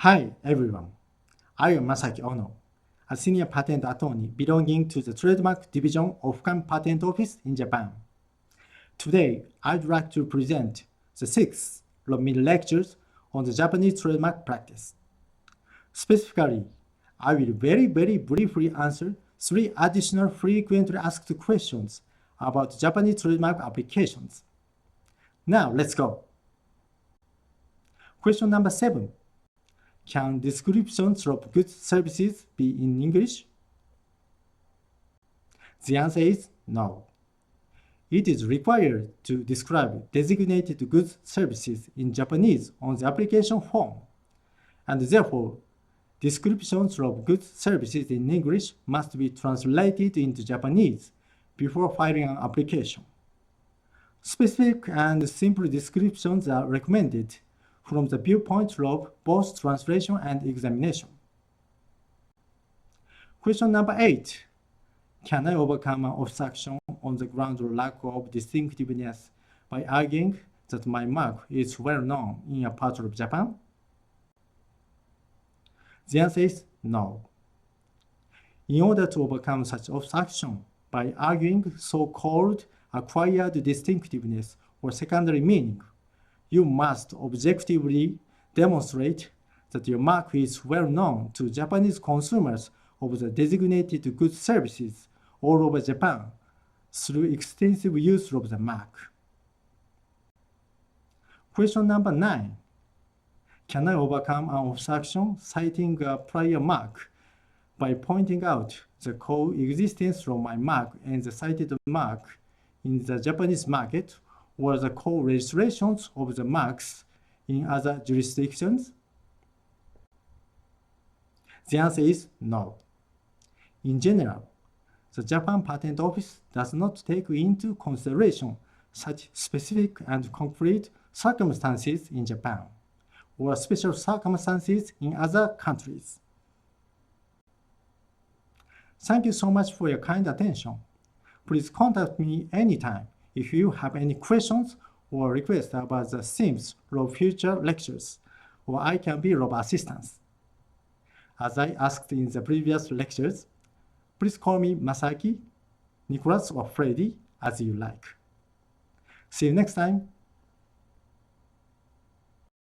Hi everyone, I am Masaki Ono, a senior patent attorney belonging to the Trademark Division of Kan Patent Office in Japan. Today, I'd like to present the sixth of mid lectures on the Japanese trademark practice. Specifically, I will very briefly answer three additional frequently asked questions about Japanese trademark applications. Now, let's go. Question number 7. Can descriptions of goods services be in English? The answer is no. It is required to describe designated goods services in Japanese on the application form, and therefore, descriptions of goods services in English must be translated into Japanese before filing an application. Specific and simple descriptions are recommended from the viewpoint of both translation and examination. Question number 8. Can I overcome an obstruction on the ground of lack of distinctiveness by arguing that my mark is well known in a part of Japan? The answer is no. In order to overcome such obstruction by arguing so-called acquired distinctiveness or secondary meaning, you must objectively demonstrate that your mark is well known to Japanese consumers of the designated goods services all over Japan through extensive use of the mark. Question number 9. Can I overcome an obstruction citing a prior mark by pointing out the coexistence of my mark and the cited mark in the Japanese market or the co-registrations of the marks in other jurisdictions? The answer is no. In general, the Japan Patent Office does not take into consideration such specific and concrete circumstances in Japan or special circumstances in other countries. Thank you so much for your kind attention. Please contact me anytime if you have any questions or requests about the themes of future lectures, or I can be of assistance. As I asked in the previous lectures, please call me Masaki, Nicholas, or Freddy as you like. See you next time.